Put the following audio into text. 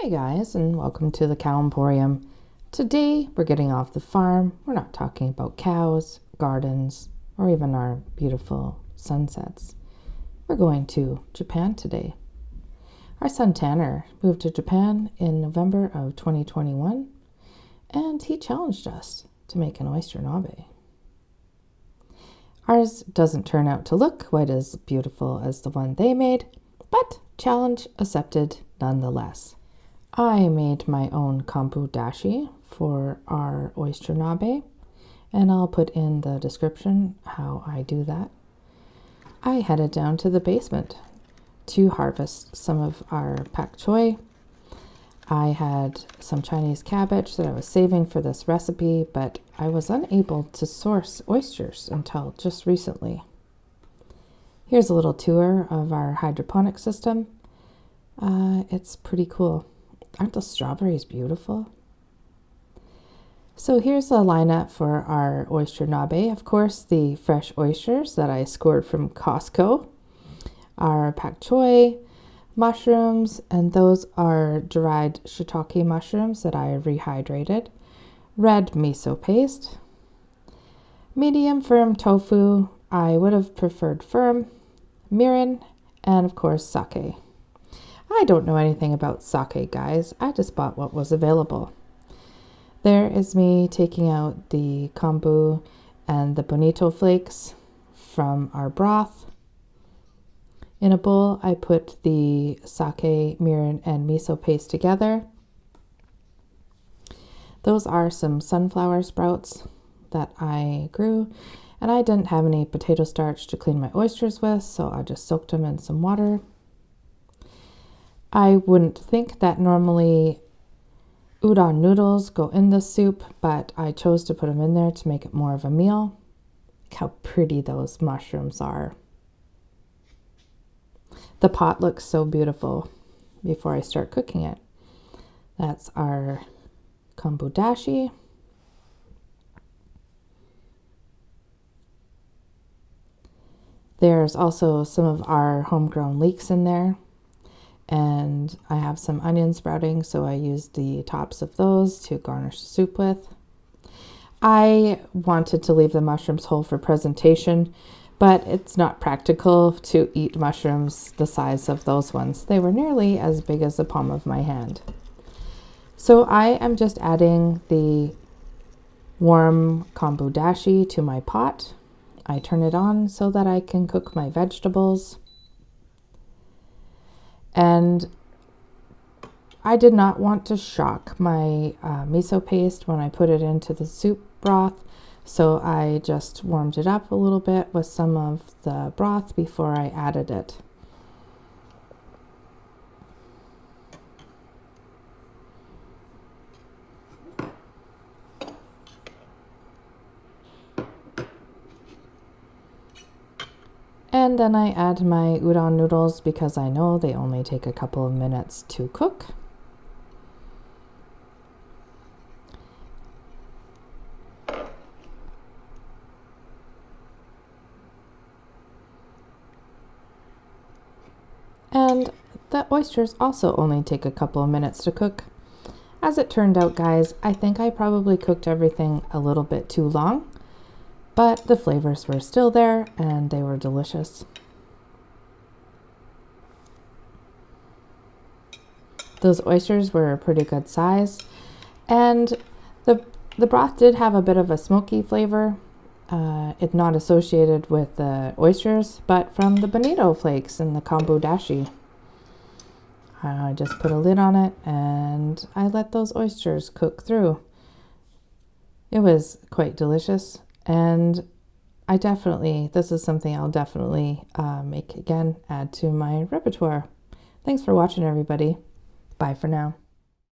Hey guys, and welcome to the Cow Emporium. Today we're getting off the farm. We're not talking about cows, gardens, or even our beautiful sunsets. We're going to Japan today. Our son Tanner moved to Japan in November of 2021, and he challenged us to make an oyster nabe. Ours doesn't turn out to look quite as beautiful as the one they made, but challenge accepted nonetheless. I made my own Kombu dashi for our oyster nabe, and I'll put in the description how I do that. I headed down to the basement to harvest some of our pak choi. I had some Chinese cabbage that I was saving for this recipe, but I was unable to source oysters until just recently. Here's a little tour of our hydroponic system. It's pretty cool. Aren't the strawberries beautiful? So here's a lineup for our oyster nabe. Of course, the fresh oysters that I scored from Costco, our pak choi, mushrooms, and those are dried shiitake mushrooms that I rehydrated, red miso paste, medium firm tofu, I would have preferred firm, mirin, and of course sake. I don't know anything about sake, guys. I just bought what was available. There is me taking out the kombu and the bonito flakes from our broth. In a bowl, I put the sake, mirin, and miso paste together. Those are some sunflower sprouts that I grew, and I didn't have any potato starch to clean my oysters with, so I just soaked them in some water. I wouldn't think that normally udon noodles go in the soup, but I chose to put them in there to make it more of a meal. Look how pretty those mushrooms are. The pot looks so beautiful before I start cooking it. That's our kombu dashi. There's also some of our homegrown leeks in there. And I have some onion sprouting, so I used the tops of those to garnish the soup with. I wanted to leave the mushrooms whole for presentation, but it's not practical to eat mushrooms the size of those ones. They were nearly as big as the palm of my hand. So I am just adding the warm kombu dashi to my pot. I turn it on so that I can cook my vegetables. And I did not want to shock my miso paste when I put it into the soup broth, so I just warmed it up a little bit with some of the broth before I added it. And then I add my udon noodles because I know they only take a couple of minutes to cook. And the oysters also only take a couple of minutes to cook. As it turned out, guys, I think I probably cooked everything a little bit too long, but the flavors were still there and they were delicious. Those oysters were a pretty good size, and the broth did have a bit of a smoky flavor. It's not associated with the oysters, but from the bonito flakes and the kombu dashi. I just put a lid on it and I let those oysters cook through. It was quite delicious, and this is something I'll definitely make again, add to my repertoire. Thanks for watching, everybody. Bye for now.